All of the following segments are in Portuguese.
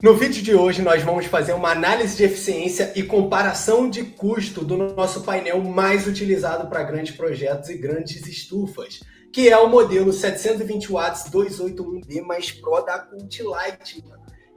No vídeo de hoje nós vamos fazer uma análise de eficiência e comparação de custo do nosso painel mais utilizado para grandes projetos e grandes estufas, que é o modelo 720 watts 281B mais Pro da Cult Light.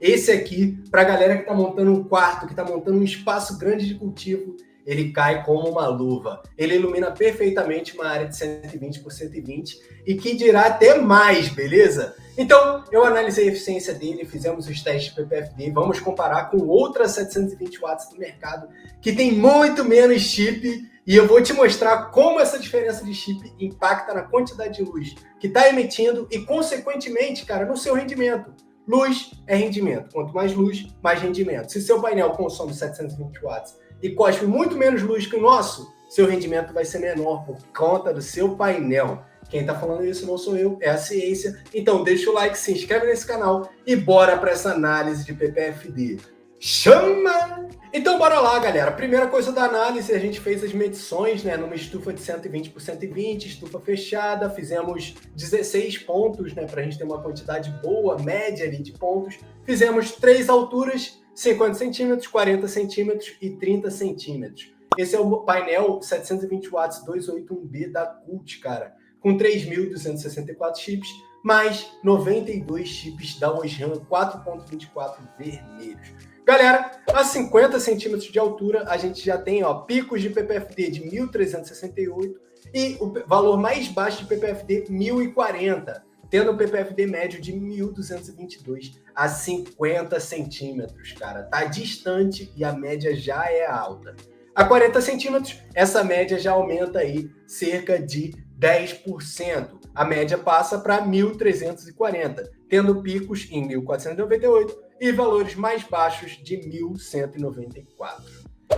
Esse aqui, para a galera que está montando um quarto, que está montando um espaço grande de cultivo, ele cai como uma luva. Ele ilumina perfeitamente uma área de 120 por 120 e que dirá até mais, beleza? Então, eu analisei a eficiência dele, fizemos os testes de PPFD, vamos comparar com outras 720 watts do mercado, que tem muito menos chip, e eu vou te mostrar como essa diferença de chip impacta na quantidade de luz que está emitindo e, consequentemente, cara, no seu rendimento. Luz é rendimento. Quanto mais luz, mais rendimento. Se seu painel consome 720 watts e cospe muito menos luz que o nosso, seu rendimento vai ser menor por conta do seu painel. Quem está falando isso não sou eu, é a ciência. Então deixa o like, se inscreve nesse canal e bora para essa análise de PPFD. Chama! Então bora lá, galera. Primeira coisa da análise, a gente fez as medições, né, numa estufa de 120 por 120, estufa fechada, fizemos 16 pontos, né, para a gente ter uma quantidade boa, média ali de pontos. Fizemos 3 alturas, 50 centímetros, 40 centímetros e 30 centímetros. Esse é o painel 720 watts 281B da Cult, cara, com 3.264 chips, mais 92 chips da Osram 4.24 vermelhos. Galera, a 50 centímetros de altura, a gente já tem picos de PPFD de 1.368 e o valor mais baixo de PPFD, 1.040, tendo o PPFD médio de 1.222 a 50 centímetros, cara. Tá distante e a média já é alta. A 40 centímetros, essa média já aumenta aí cerca de 10%. A média passa para 1.340, tendo picos em 1.498 e valores mais baixos de 1.194.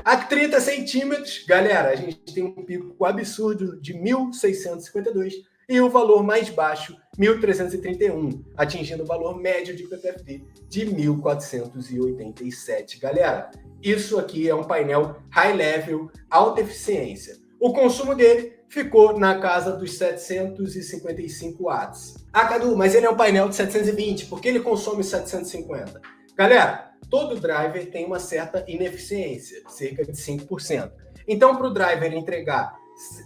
A 30 centímetros, galera, a gente tem um pico absurdo de 1.652 e o valor mais baixo, 1.331, atingindo o valor médio de PPFD de 1.487. Galera, isso aqui é um painel high level, alta eficiência. O consumo dele ficou na casa dos 755 watts. Ah, Cadu, mas ele é um painel de 720, por que ele consome 750? Galera, todo driver tem uma certa ineficiência, cerca de 5%. Então, para o driver entregar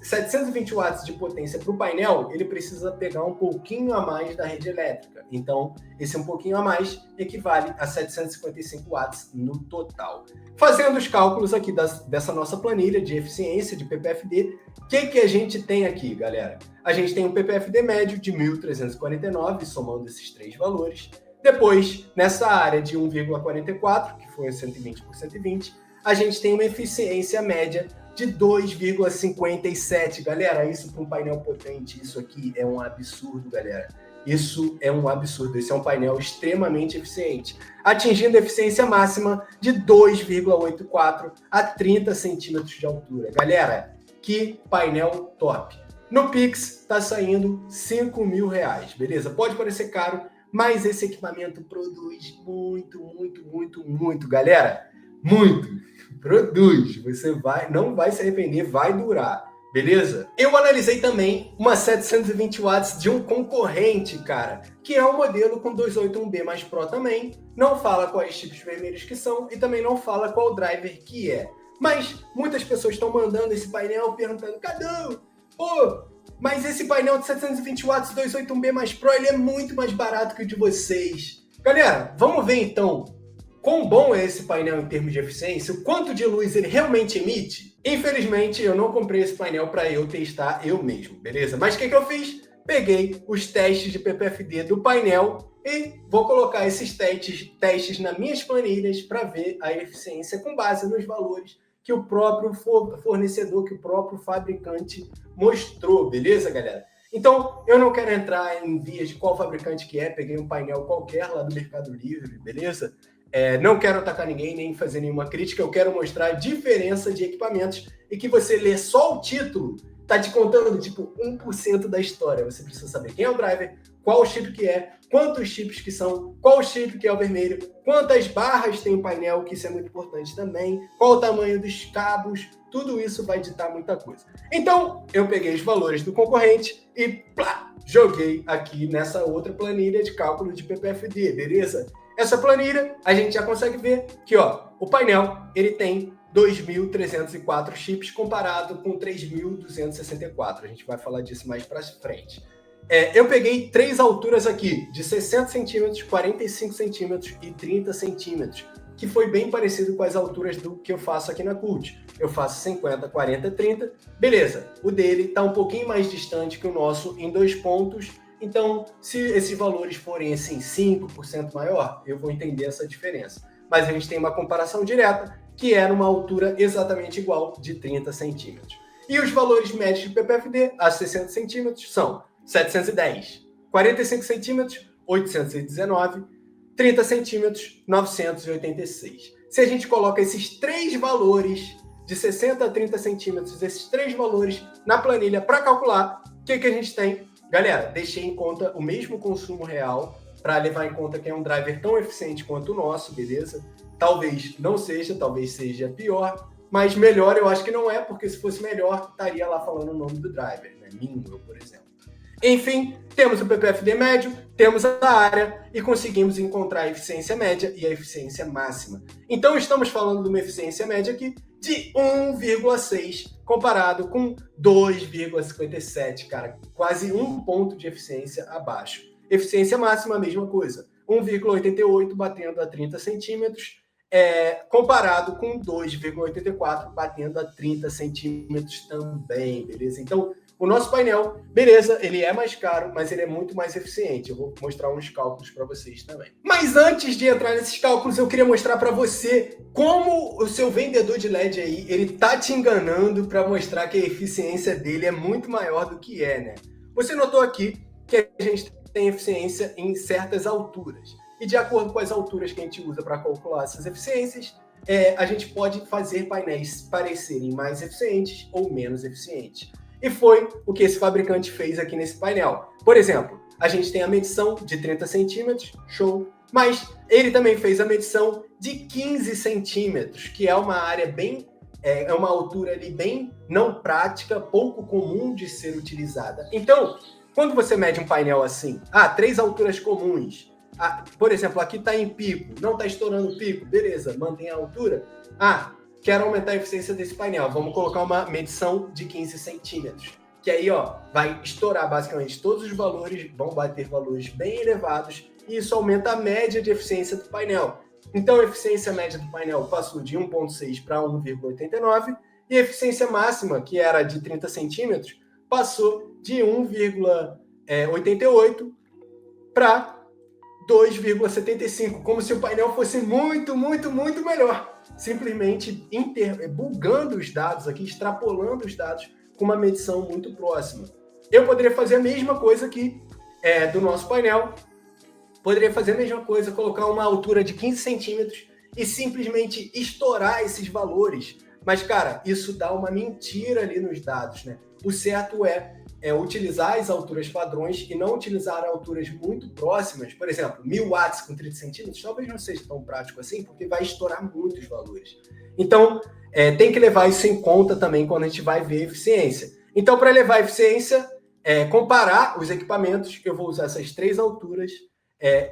720 watts de potência para o painel, ele precisa pegar um pouquinho a mais da rede elétrica. Então, esse um pouquinho a mais equivale a 755 watts no total. Fazendo os cálculos aqui dessa nossa planilha de eficiência de PPFD, o que a gente tem aqui, galera? A gente tem um PPFD médio de 1.349, somando esses três valores. Depois, nessa área de 1,44, que foi 120 por 120, a gente tem uma eficiência média de 2,57. Galera, isso para um painel potente, isso aqui é um absurdo, galera. Isso é um absurdo. Esse é um painel extremamente eficiente, atingindo a eficiência máxima de 2,84 a 30 centímetros de altura. Galera, que painel top. No Pix está saindo R$5.000, beleza? Pode parecer caro, mas esse equipamento produz muito, galera. Muito. Produz. Você não vai se arrepender, vai durar. Beleza? Eu analisei também uma 720 watts de um concorrente, cara, que é um modelo com 281B mais Pro também. Não fala quais chips vermelhos que são e também não fala qual driver que é. Mas muitas pessoas estão mandando esse painel perguntando: Cadu, pô, mas esse painel de 720 watts 281B mais Pro, ele é muito mais barato que o de vocês. Galera, vamos ver então quão bom é esse painel em termos de eficiência, o quanto de luz ele realmente emite. Infelizmente, eu não comprei esse painel para eu testar eu mesmo, beleza? Mas o que eu fiz? Peguei os testes de PPFD do painel e vou colocar esses testes nas minhas planilhas para ver a eficiência com base nos valores que o próprio fornecedor, que o próprio fabricante mostrou, beleza, galera? Então, eu não quero entrar em vias de qual fabricante que é, peguei um painel qualquer lá do Mercado Livre, beleza? Não quero atacar ninguém, nem fazer nenhuma crítica, eu quero mostrar a diferença de equipamentos e que você lê só o título, tá te contando, tipo, 1% da história. Você precisa saber quem é o driver, qual o chip que é, quantos chips que são, qual chip que é o vermelho, quantas barras tem o painel, que isso é muito importante também, qual o tamanho dos cabos, tudo isso vai ditar muita coisa. Então, eu peguei os valores do concorrente e plá, joguei aqui nessa outra planilha de cálculo de PPFD, beleza? essa planilha, a gente já consegue ver que ó, o painel ele tem 2.304 chips comparado com 3.264. A gente vai falar disso mais para frente. Eu peguei 3 alturas aqui, de 60 centímetros, 45 centímetros e 30 centímetros, que foi bem parecido com as alturas do que eu faço aqui na Cult. Eu faço 50, 40, 30. Beleza, o dele está um pouquinho mais distante que o nosso em 2 pontos. Então, se esses valores forem assim 5% maior, eu vou entender essa diferença. Mas a gente tem uma comparação direta, que é numa altura exatamente igual de 30 centímetros. E os valores médios de PPFD a 60 centímetros são 710, 45 centímetros, 819, 30 centímetros, 986. Se a gente coloca esses 3 valores, de 60 a 30 centímetros, esses 3 valores na planilha para calcular, o que a gente tem? Galera, deixei em conta o mesmo consumo real para levar em conta que é um driver tão eficiente quanto o nosso, beleza? Talvez não seja, talvez seja pior, mas melhor eu acho que não é, porque se fosse melhor, estaria lá falando o nome do driver, né? Mingo, por exemplo. Enfim, temos o PPFD médio, temos a área e conseguimos encontrar a eficiência média e a eficiência máxima. Então, estamos falando de uma eficiência média aqui de 1,6 comparado com 2,57, cara. Quase 1 ponto de eficiência abaixo. Eficiência máxima, a mesma coisa. 1,88 batendo a 30 centímetros, comparado com 2,84 batendo a 30 centímetros também, beleza? Então, o nosso painel, beleza, ele é mais caro, mas ele é muito mais eficiente. Eu vou mostrar uns cálculos para vocês também. Mas antes de entrar nesses cálculos, eu queria mostrar para você como o seu vendedor de LED aí, ele tá te enganando para mostrar que a eficiência dele é muito maior do que é, né? Você notou aqui que a gente tem eficiência em certas alturas. E de acordo com as alturas que a gente usa para calcular essas eficiências, a gente pode fazer painéis parecerem mais eficientes ou menos eficientes. E foi o que esse fabricante fez aqui nesse painel. Por exemplo, a gente tem a medição de 30 centímetros, show, mas ele também fez a medição de 15 centímetros, que é uma área bem, é uma altura ali bem não prática, pouco comum de ser utilizada. Então, quando você mede um painel assim, 3 alturas comuns, por exemplo, aqui está em pico, não está estourando o pico, beleza, mantém a altura. Quero aumentar a eficiência desse painel, vamos colocar uma medição de 15 centímetros, que aí vai estourar basicamente todos os valores, vão bater valores bem elevados, e isso aumenta a média de eficiência do painel. Então a eficiência média do painel passou de 1,6 para 1,89, e a eficiência máxima, que era de 30 centímetros, passou de 1,88 para 2,75, como se o painel fosse muito, muito, muito melhor. Simplesmente bugando os dados aqui, extrapolando os dados com uma medição muito próxima. Eu poderia fazer a mesma coisa aqui do nosso painel. Poderia fazer a mesma coisa, colocar uma altura de 15 centímetros e simplesmente estourar esses valores. Mas, cara, isso dá uma mentira ali nos dados, né? O certo é utilizar as alturas padrões e não utilizar alturas muito próximas. Por exemplo, 1000 watts com 30 centímetros talvez não seja tão prático assim, porque vai estourar muitos valores. Então, tem que levar isso em conta também quando a gente vai ver eficiência. Então, para levar a eficiência, comparar os equipamentos, eu vou usar essas 3 alturas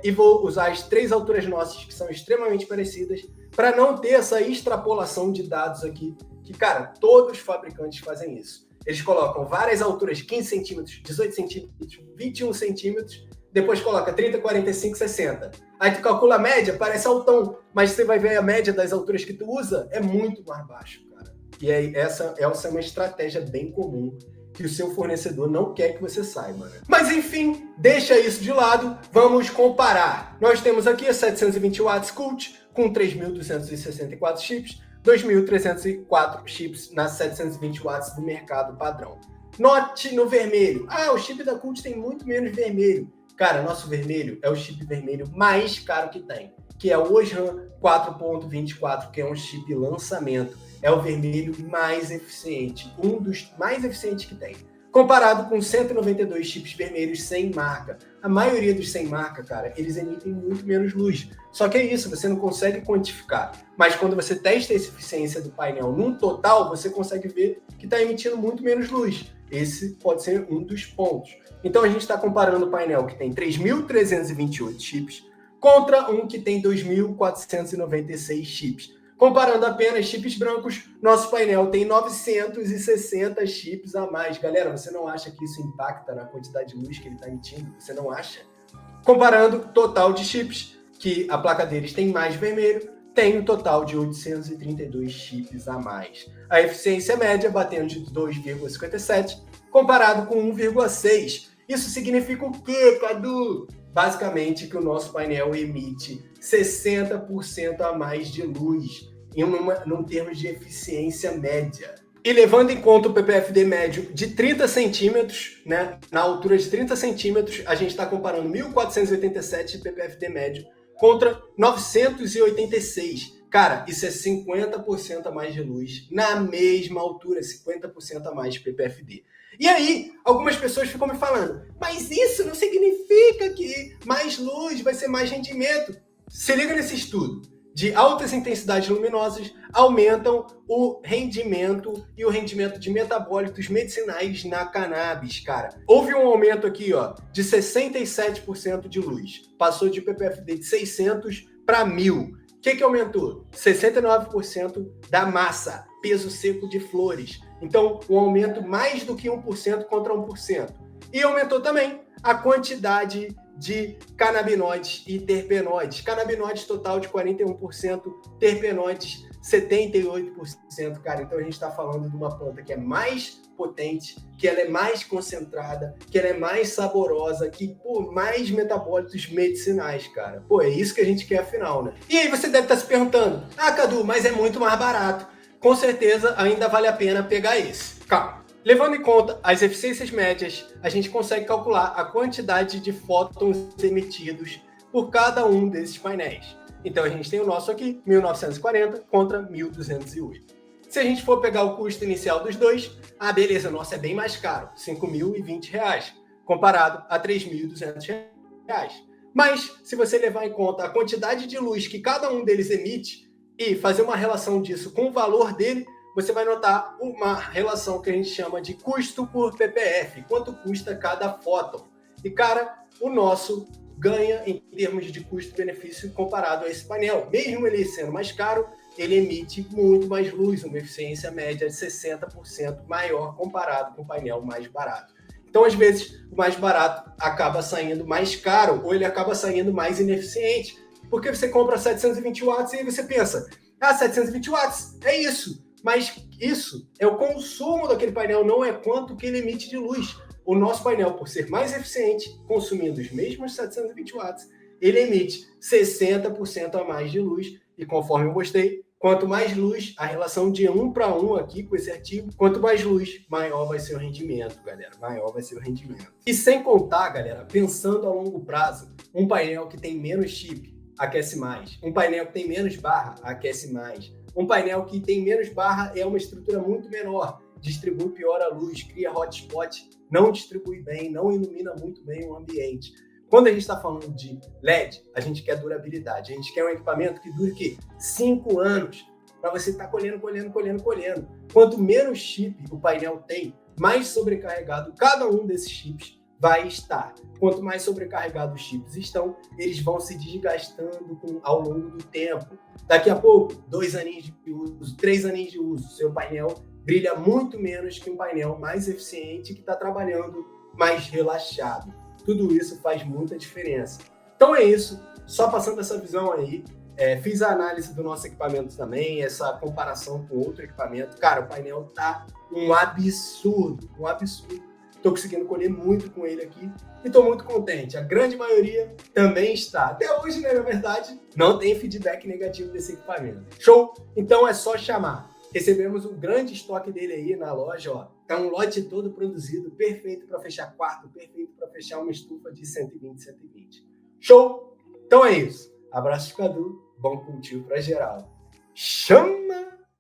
e vou usar as 3 alturas nossas, que são extremamente parecidas, para não ter essa extrapolação de dados aqui, que, cara, todos os fabricantes fazem isso. Eles colocam várias alturas, 15 centímetros, 18 centímetros, 21 centímetros, depois coloca 30, 45, 60. Aí tu calcula a média, parece altão, mas você vai ver a média das alturas que tu usa, é muito mais baixo, cara. E aí, essa é uma estratégia bem comum que o seu fornecedor não quer que você saiba, né? Mas enfim, deixa isso de lado, vamos comparar. Nós temos aqui a 720 watts Cult com 3.264 chips, 2.304 chips nas 720 watts do mercado padrão. Note no vermelho. O chip da Cult tem muito menos vermelho. Cara, nosso vermelho é o chip vermelho mais caro que tem, que é o Osram 4.24, que é um chip lançamento. É o vermelho mais eficiente, um dos mais eficientes que tem. Comparado com 192 chips vermelhos sem marca. A maioria dos sem marca, cara, eles emitem muito menos luz. Só que é isso, você não consegue quantificar. Mas quando você testa a eficiência do painel num total, você consegue ver que está emitindo muito menos luz. Esse pode ser um dos pontos. Então a gente está comparando o painel que tem 3.328 chips contra um que tem 2.496 chips. Comparando apenas chips brancos, nosso painel tem 960 chips a mais. Galera, você não acha que isso impacta na quantidade de luz que ele está emitindo? Você não acha? Comparando o total de chips, que a placa deles tem mais vermelho, tem um total de 832 chips a mais. A eficiência média batendo de 2,57, comparado com 1,6. Isso significa o quê, Cadu? Basicamente que o nosso painel emite 60% a mais de luz, num termos de eficiência média. E levando em conta o PPFD médio de 30 centímetros, né, na altura de 30 centímetros, a gente está comparando 1.487 de PPFD médio contra 986. Cara, isso é 50% a mais de luz na mesma altura, 50% a mais de PPFD. E aí, algumas pessoas ficam me falando, mas isso não significa que mais luz vai ser mais rendimento. Se liga nesse estudo. De altas intensidades luminosas aumentam o rendimento e o rendimento de metabólitos medicinais na cannabis, cara. Houve um aumento aqui, ó, de 67% de luz. Passou de PPFD de 600 para 1.000. O que aumentou? 69% da massa, peso seco de flores. Então, um aumento mais do que 1% contra 1%. E aumentou também a quantidade de canabinoides e terpenoides. Canabinoides total de 41%, terpenoides 78%, cara. Então a gente está falando de uma planta que é mais potente, que ela é mais concentrada, que ela é mais saborosa, que por mais metabólitos medicinais, cara. Pô, é isso que a gente quer afinal, né? E aí você deve estar se perguntando, Cadu, mas é muito mais barato. Com certeza ainda vale a pena pegar esse. Calma. Levando em conta as eficiências médias, a gente consegue calcular a quantidade de fótons emitidos por cada um desses painéis. Então a gente tem o nosso aqui, 1940 contra 1208. Se a gente for pegar o custo inicial dos dois, beleza, nosso é bem mais caro, R$ 5.020, comparado a R$ 3.200. Mas se você levar em conta a quantidade de luz que cada um deles emite e fazer uma relação disso com o valor dele, você vai notar uma relação que a gente chama de custo por ppf, quanto custa cada fóton. E, cara, o nosso ganha em termos de custo-benefício comparado a esse painel. Mesmo ele sendo mais caro, ele emite muito mais luz, uma eficiência média de 60% maior comparado com o painel mais barato. Então, às vezes, o mais barato acaba saindo mais caro ou ele acaba saindo mais ineficiente, porque você compra 720 watts e aí você pensa, 720 watts, é isso. Mas isso é o consumo daquele painel, não é quanto que ele emite de luz. O nosso painel, por ser mais eficiente, consumindo os mesmos 720 watts, ele emite 60% a mais de luz. E conforme eu mostrei, quanto mais luz, a relação de 1 para 1 aqui com esse artigo, quanto mais luz, maior vai ser o rendimento, galera. Maior vai ser o rendimento. E sem contar, galera, pensando a longo prazo, um painel que tem menos chip aquece mais. Um painel que tem menos barra aquece mais. Um painel que tem menos barra é uma estrutura muito menor, distribui pior a luz, cria hotspot, não distribui bem, não ilumina muito bem o ambiente. Quando a gente está falando de LED, a gente quer durabilidade, a gente quer um equipamento que dure o quê? 5 anos, para você estar colhendo. Quanto menos chip o painel tem, mais sobrecarregado cada um desses chips vai estar. Quanto mais sobrecarregados os chips estão, eles vão se desgastando ao longo do tempo. Daqui a pouco, 2 aninhos de uso, 3 aninhos de uso, seu painel brilha muito menos que um painel mais eficiente que está trabalhando mais relaxado. Tudo isso faz muita diferença. Então é isso, só passando essa visão aí, fiz a análise do nosso equipamento também, essa comparação com outro equipamento. Cara, o painel tá um absurdo. Estou conseguindo colher muito com ele aqui e estou muito contente. A grande maioria também está. Até hoje, né, na verdade, não tem feedback negativo desse equipamento. Show? Então é só chamar. Recebemos um grande estoque dele aí na loja, ó. Tá um lote todo produzido, perfeito para fechar quarto, perfeito para fechar uma estufa de 120. Show? Então é isso. Abraço de Cadu, bom cultivo para geral. Chama!